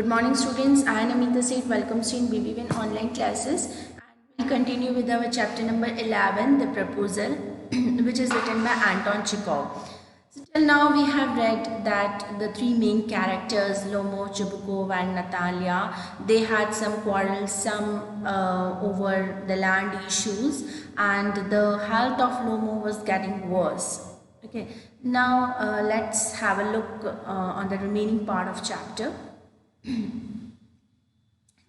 Good morning, students. I am Amita Seth. Welcomes you in BBWin online classes. And we'll continue with our chapter number 11, The Proposal, which is written by Anton Chekhov. So till now, we have read that the three main characters, Lomo, Chibukov, and Natalia, they had some quarrels, some over the land issues, and the health of Lomo was getting worse. Okay. Now let's have a look on the remaining part of chapter.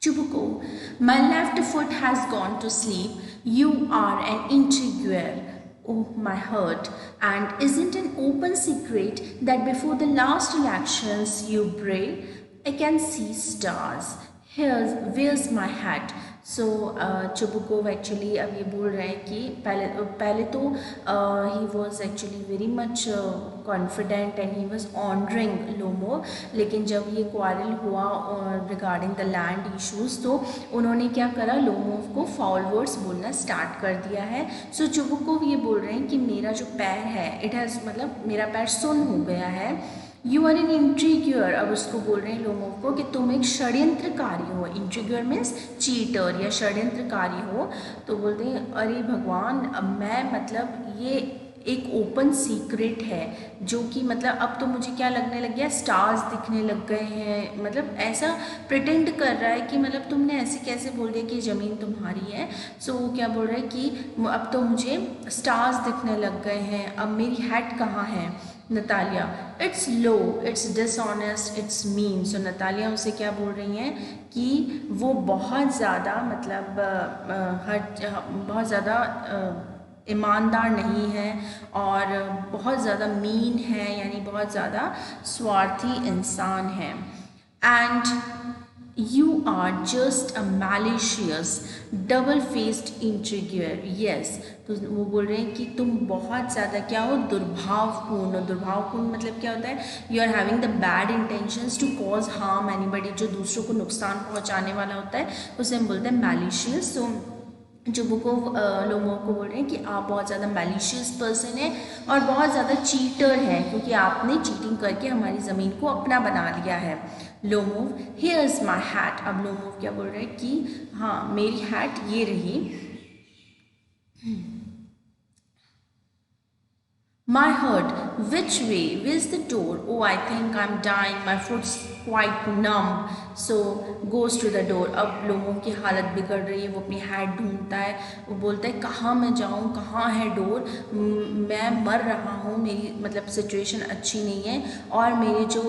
Chubukov, my left foot has gone to sleep. You are an intriguer. Oh, my heart. And isn't an open secret that before the last elections you pray? I can see stars. Where's my hat? So Chubukov actually अब ये बोल रहे हैं कि पहले तो ही was actually very much confident and he was honouring Lomov, लेकिन जब ये क्वारल हुआ रिगार्डिंग द लैंड इश्यूज़ तो उन्होंने क्या करा, लोमोव को फाउल वर्ड्स बोलना स्टार्ट कर दिया है. सो चुबुकोव ये बोल रहे हैं कि मेरा जो पैर है इट हैज़ मतलब मेरा पैर सुन्न हो गया है. You are an intriguer. अब उसको बोल रहे हैं लोमोव को कि तुम एक षड्यंत्रकारी हो. इंट्रीग्यूअर मीन्स चीटर या षड्यंत्रकारी हो. तो बोलते हैं अरे भगवान, अब मैं मतलब ये एक ओपन सीक्रेट है जो कि मतलब अब तो मुझे क्या लगने लग गया, स्टार्स दिखने लग गए हैं. मतलब ऐसा प्रिटेंड कर रहा है कि मतलब तुमने ऐसे कैसे बोल दिया कि ज़मीन तुम्हारी है. सो वो क्या बोल रहा है कि अब तो मुझे स्टार्स दिखने लग गए हैं, अब मेरी हैट कहाँ है. Natalia, it's low, it's dishonest, it's mean. So Natalia उसे क्या बोल रही हैं कि वो बहुत ज़्यादा मतलब बहुत ज़्यादा ईमानदार नहीं है और बहुत ज़्यादा मीन है, यानी बहुत ज़्यादा स्वार्थी इंसान है. And you are just a malicious double faced intriguer. Yes, तो वो बोल रहे हैं कि तुम बहुत ज़्यादा क्या हो, दुर्भावपूर्ण. दुर्भावपूर्ण मतलब क्या होता है, you are having the bad intentions to cause harm anybody. जो दूसरों को नुकसान पहुंचाने वाला होता है उसे हम बोलते हैं मैलिशियस. सो चुबुकोव लोमोव को बोल रहे हैं कि आप बहुत ज़्यादा मैलिशियस पर्सन है और बहुत ज़्यादा चीटर है क्योंकि आपने चीटिंग करके हमारी ज़मीन को अपना बना लिया है. Lomov, here's my hat. अब लोमोव क्या बोल रहे हैं कि हाँ मेरी हैट ये रही. My heart, which way? Where's the door? Oh, I think I'm dying. My foot's quite numb. So goes to the door. अब लोगों की हालत बिगड़ रही है, वो अपनी हैट ढूंढता है. वो बोलता है कहाँ मैं जाऊँ, कहाँ है डोर, मैं मर रहा हूँ, मेरी मतलब सिचुएशन अच्छी नहीं है और मेरे जो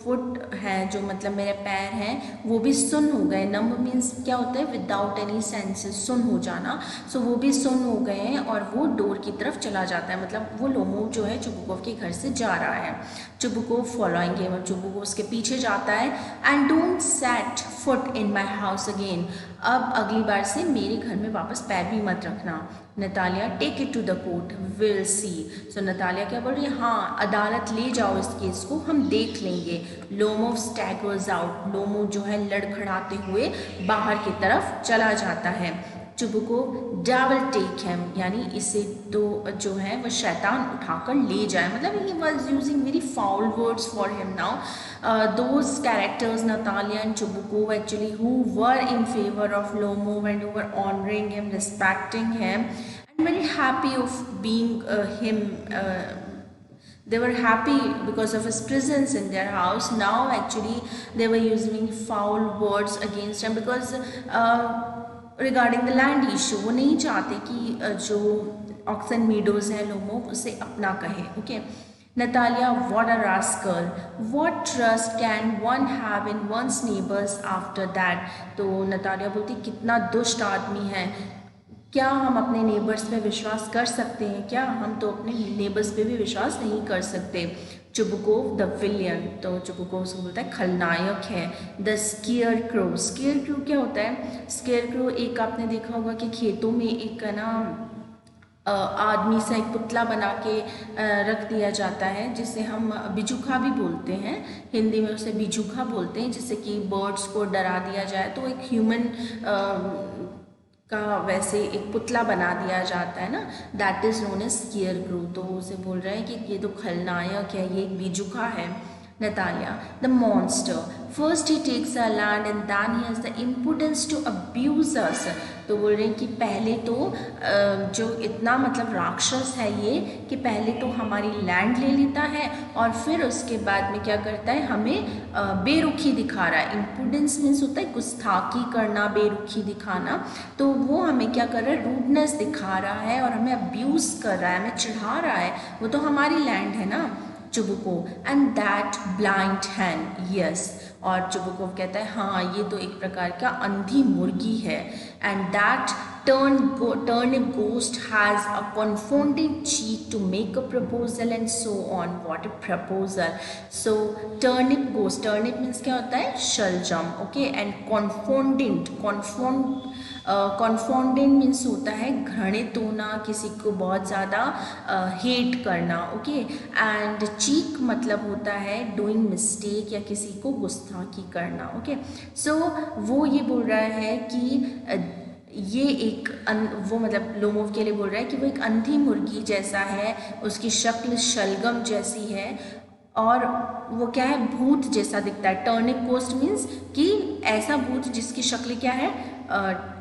फुट हैं, जो मतलब मेरे पैर हैं वो भी सुन्न हो गए. नंब मीन्स क्या होता है, विदाउट एनी सेंसेस, सुन्न हो जाना. सो वो भी सुन्न हो गए हैं और वो डोर की तरफ चला जाता है. मतलब वो लोमोव जो है चुबुकोव के घर से जा रहा है. चुबुकोव फॉलोइंग हिम, और चुबुकोव उसके पीछे जाता है. And don't set foot in my house again. अब अगली बार से मेरे घर में वापस पैर भी मत रखना. Natalia, take it to the court, will see. So Natalia क्या बोल रही है, हाँ अदालत ले जाओ इस केस को, हम देख लेंगे. Lomov स्टैगर्स out. लोमोव जो है लड़खड़ाते हुए बाहर की तरफ चला जाता है. चुबुकोव, डेविल टेक हिम, यानी इसे तो जो है वो शैतान उठाकर ले जाए. मतलब he was using very foul words for him. Now those characters, Natalia and Chubukov, actually who were in favor of Lomov and who were honoring him, respecting him, and very happy of being him. They were happy because of his presence in their house. Now actually they were using foul words against him because regarding the land issue. वो नहीं चाहते कि जो oxen meadows है Lomov उसे अपना कहे. Okay. Natalia, what a rascal. What trust can one have in one's neighbors after that? तो नतालिया बोलती कितना दुष्ट आदमी है, क्या हम अपने नेबर्स पे विश्वास कर सकते हैं क्या, हम तो अपने नेबर्स पे भी विश्वास नहीं कर सकते. Chubukov, the villain. तो चुबुकोव उसको बोलता है खलनायक है. The scarecrow. Scarecrow क्या होता है, स्केयर क्रो एक आपने देखा होगा कि खेतों में एक है ना आदमी सा एक पुतला बना के रख दिया जाता है जिसे हम बिजुखा भी बोलते हैं, हिंदी में उसे बिजुखा बोलते हैं, जिससे कि बर्ड्स को डरा दिया जाए. तो एक ह्यूमन का वैसे एक पुतला बना दिया जाता है ना, that is known as scarecrow. तो उसे बोल रहे हैं कि ये तो खलनायक है, ये एक बिजुखा है. Natalia, the monster. First he takes our land and then he has the impudence to abuse us. तो बोल रहे हैं कि पहले तो जो इतना मतलब राक्षस है ये कि पहले तो हमारी लैंड ले लेता है और फिर उसके बाद में क्या करता है, हमें बेरुखी दिखा रहा है. इम्पुडेंस मीन्स होता है गुस्ताखी करना, बेरुखी दिखाना. तो वो हमें क्या कर रहा है, रूडनेस दिखा रहा है और हमें अब्यूज़ कर रहा है, हमें चिढ़ा रहा है. वो तो हमारी लैंड है ना. Chubukov, and that blind hen, yes. और चुबुकोव कहता है हाँ ये तो एक प्रकार का अंधी मुर्गी है. And that turnip ghost has a confounding cheek to make a proposal and so on. What a proposal. So turnip ghost, turnip means क्या होता है, शलजम. ओके, एंड कॉन्फोंडेंट मीन्स होता है घृणित होना, किसी को बहुत ज़्यादा हेट करना. ओके, एंड चीक मतलब होता है डूइंग मिस्टेक या किसी को गुस्ताखी करना. ओके, सो वो ये बोल रहा है कि ये एक वो मतलब लोमोव के लिए बोल रहा है कि वो एक अंधी मुर्गी जैसा है, उसकी शक्ल शलगम जैसी है और वो क्या है, भूत जैसा दिखता है. टर्निप गोस्ट मीन्स कि ऐसा भूत जिसकी शक्ल क्या है,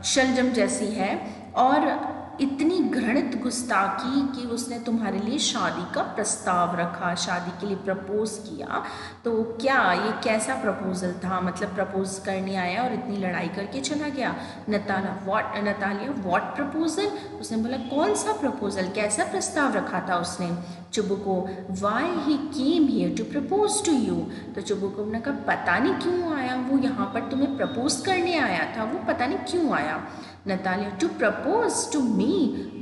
शलजम जैसी है और इतनी घृणित गुस्ताखी कि उसने तुम्हारे लिए शादी का प्रस्ताव रखा, शादी के लिए प्रपोज किया. तो क्या ये कैसा प्रपोजल था, मतलब प्रपोज करने आया और इतनी लड़ाई करके चला गया. नतालिया व्हाट प्रपोजल, उसने बोला कौन सा प्रपोजल, कैसा प्रस्ताव रखा था उसने. Chubukov, why he came here to propose to you. तो चुबुको ने कहा पता नहीं क्यों आया, वो यहाँ पर तुम्हें प्रपोज करने आया था, वो पता नहीं क्यों आया. Natalia, to propose to me,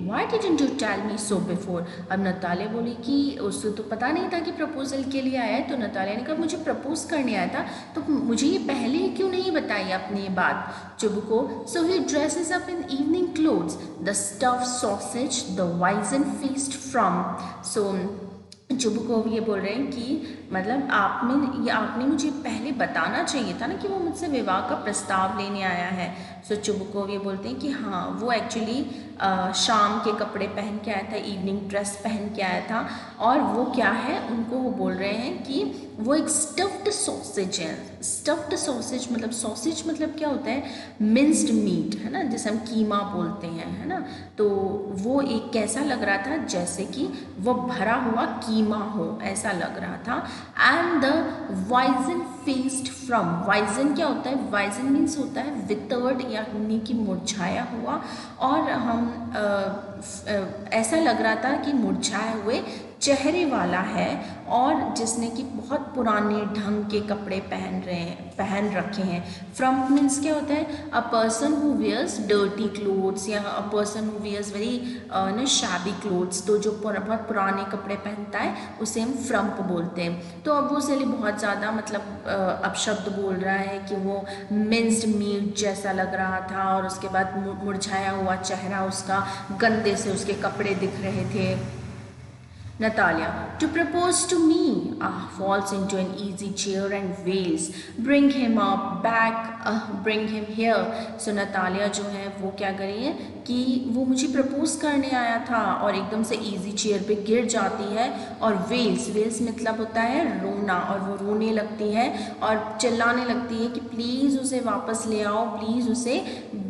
why didn't you tell me so before. अब नतालिया बोली कि उसको तो पता नहीं था कि प्रपोजल के लिए आया है. तो नतालिया ने कहा मुझे प्रपोज करने आया था तो मुझे ये पहले क्यों नहीं बताई अपनी बात. Chubukov, so he dresses up in evening clothes, the stuffed sausage, the wizen faced frump. So Chubukov ये बोल रहे हैं कि मतलब आपने मुझे पहले बताना चाहिए था ना कि वो मुझसे विवाह का प्रस्ताव लेने आया है. सो चुबुकोव ये बोलते हैं कि हाँ वो एक्चुअली शाम के कपड़े पहन के आया था, इवनिंग ड्रेस पहन के आया था. और वो क्या है, उनको वो बोल रहे हैं कि वो एक स्टफ्ड सॉसेज है. स्टफ्ड सॉसेज मतलब, सॉसेज मतलब क्या होता है, मिन्स्ड मीट है ना, जैसे हम कीमा बोलते हैं, है ना. तो वो एक कैसा लग रहा था, जैसे कि वो भरा हुआ कीमा हो, ऐसा लग रहा था. एंड द वाइजन फेस्ड फ्रॉम, वाइजन क्या होता है, वाइजन मीन्स होता है वितर्ड यानी कि मुरझाया हुआ. और हम ऐसा लग रहा था कि मुरझाए हुए चेहरे वाला है और जिसने कि बहुत पुराने ढंग के कपड़े पहन रखे हैं. फ्रॉम मीन्स क्या होता है, a person who wears dirty clothes या a person who wears very shabby clothes. तो जो बहुत पुराने कपड़े पहनता है उसे हम फ्रम्प बोलते हैं. तो अब वो उसके लिए बहुत ज़्यादा मतलब अपशब्द बोल रहा है कि वो मिन्स्ड मीट जैसा लग रहा था और उसके बाद मुरझाया हुआ चेहरा उसका, गंदे से उसके कपड़े दिख रहे थे. Natalia, to propose to me, falls into an easy chair and wails, bring him up, back, bring him here. So Natalia जो है वो क्या कर रही है कि वो मुझे प्रपोज करने आया था और एकदम से इजी चेयर पे गिर जाती है और वेल्स मतलब होता है रोना, और वो रोने लगती है और चिल्लाने लगती है कि प्लीज़ उसे वापस ले आओ, प्लीज़ उसे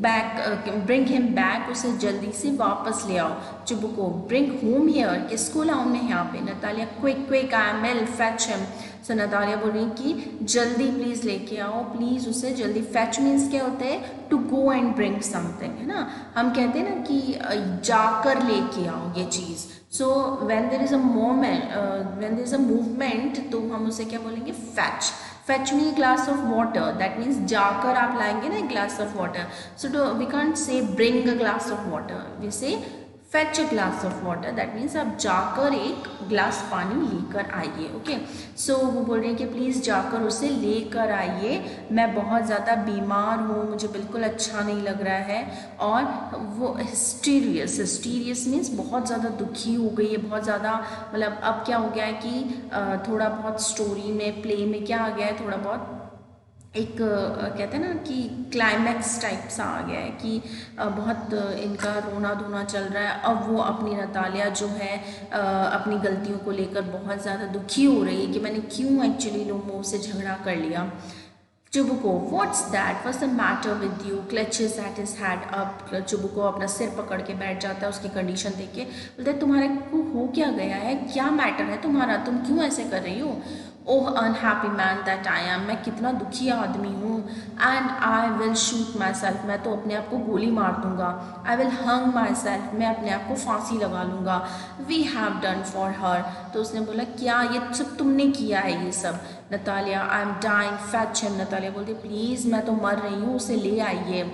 बैक, ब्रिंग हिम बैक, उसे जल्दी से वापस ले आओ. चुबुको, ब्रिंग होम हियर, किसको लाऊं यहाँ पे. Natalia, quick I will fetch him. So Natalia बोल रही कि जल्दी प्लीज़ लेके आओ, प्लीज़ उसे जल्दी. फेच मीन्स क्या होता है, to go and bring something, है ना. हम कहते हैं ना कि जाकर लेके आओ ये चीज़. So when there is a moment, when there is a movement, तो हम उसे क्या बोलेंगे, fetch. Fetch me a glass of water. That means जाकर आप लाएंगे ना glass of water. So we can't say bring a glass of water. We say fetch a glass of water. That means आप जाकर एक ग्लास पानी लेकर आइए. ओके, सो वो बोल रहे हैं कि प्लीज़ जाकर उसे लेकर आइए, मैं बहुत ज़्यादा बीमार हूँ, मुझे बिल्कुल अच्छा नहीं लग रहा है. और वो हिस्टीरियस मीन्स बहुत ज़्यादा दुखी हो गई है, बहुत ज़्यादा मतलब अब क्या हो गया है कि थोड़ा बहुत स्टोरी में, प्ले में क्या आ गया है, थोड़ा बहुत एक कहते हैं ना कि क्लाइमैक्स टाइप सा आ गया है कि बहुत इनका रोना धोना चल रहा है। अब वो अपनी नतालिया जो है अपनी गलतियों को लेकर बहुत ज़्यादा दुखी हो रही है कि मैंने क्यों एक्चुअली लोमो से झगड़ा कर लिया। चुबुको, what's that, what's the matter with you, clutches at his head up. चुबुको अपना सिर पकड़ के बैठ जाता है उसकी कंडीशन देख के, बोलता है तुम्हारे को हो क्या गया है, क्या मैटर है तुम्हारा, तुम क्यों ऐसे कर रही हो। Oh unhappy man that I am, मैं कितना दुखी आदमी हूँ। And I will shoot myself, मैं तो अपने आप को गोली मार दूंगा। I will hung my self, मैं अपने आप को फांसी लगा लूँगा। We have done for her, तो उसने बोला क्या ये सब तुमने किया है ये सब। Natalia, I am dying, fetch him. Natalia बोलती प्लीज़ मैं तो मर रही हूँ, उसे ले आइए।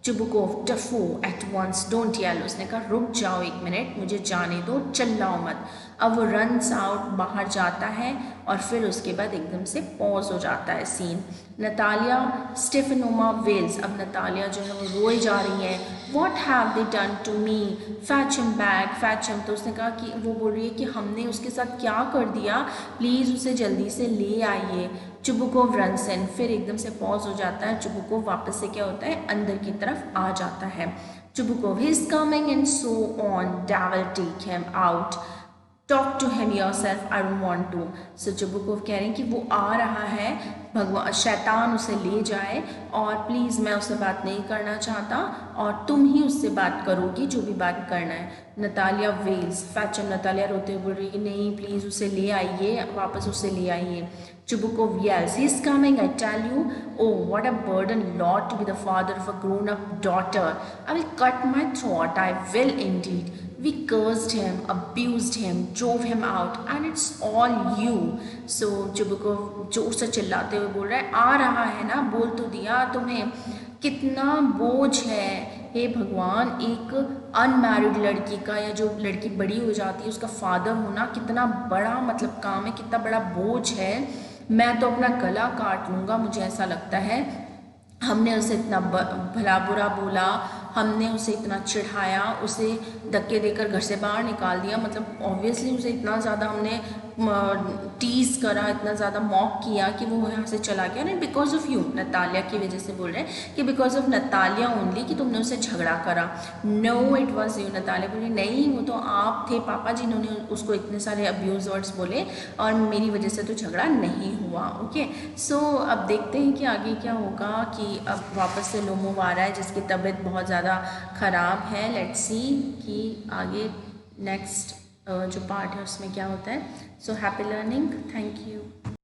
चुबुकोव, टफो एट वंस, डोंट येल, उसने कहा रुक जाओ एक मिनट, मुझे जाने दो, चिल्लाओ मत। अब वो रन्स आउट, बाहर जाता है और फिर उसके बाद एकदम से पॉज हो जाता है सीन। नतालिया स्टेफेनोमा वेल्स, अब नतालिया जो है वो रोए जा रही है। What have they done to me, fetch him back, fetch him. तो उसने कहा कि वो बोल रही है कि हमने उसके साथ क्या कर दिया, प्लीज़ उसे जल्दी से ले आइए। चुबुकोव रन्स इन, फिर एकदम से पॉज हो जाता है। चुबुकोव वापस से क्या होता है अंदर की तरफ आ जाता है। Chubukov, he is coming and so on, devil take him out, talk to him yourself, I don't want to. So Chubukov कह रहे हैं कि वो आ रहा है, भगवान शैतान उसे ले जाए और प्लीज़ मैं उससे बात नहीं करना चाहता और तुम ही उससे बात करोगी जो भी बात करना है। नतालिया वेल्स, फैचम, नतालिया रोते हुए बोल रही है कि नहीं प्लीज़ उसे ले आइए, वापस उसे ले आइए। Chubukov yells, he's coming, I tell you. Oh, what a burden lot to be the father of a grown-up daughter. I will cut my throat, I will indeed. We cursed him, abused him, drove him out, and it's all you. So Chubukov जोर से चिल्लाते हुए बोल रहा है आ रहा है ना, बोल तो दिया तुम्हें, कितना बोझ है। हे भगवान, एक अनमैरिड लड़की का या जो लड़की बड़ी हो जाती है उसका फादर होना कितना बड़ा मतलब काम है, कितना बड़ा बोझ है। मैं तो अपना गला काट लूँगा, मुझे ऐसा लगता है। हमने उसे इतना भला बुरा बोला, हमने उसे इतना चिढ़ाया, उसे धक्के देकर घर से बाहर निकाल दिया, मतलब ऑब्वियसली उसे इतना ज़्यादा हमने टीज़ करा, इतना ज़्यादा मॉक किया कि वो यहाँ से चला गया। नहीं, बिकॉज ऑफ यू, नतालिया की वजह से बोल रहे हैं कि बिकॉज ऑफ नतालिया ओनली, कि तुमने उससे झगड़ा करा। No it was you. Natalia बोली नहीं, वो तो आप थे पापा जिन्होंने उसको इतने सारे अब्यूज़ वर्ड्स बोले और मेरी वजह से तो झगड़ा नहीं हुआ। ओके, सो अब देखते हैं कि आगे क्या होगा, कि अब वापस से लोमो आ रहा है जिसकी तबीयत बहुत ज़्यादा ख़राब है। लेट्स सी कि आगे नेक्स्ट जो पार्ट है उसमें क्या होता है। So happy learning, thank you.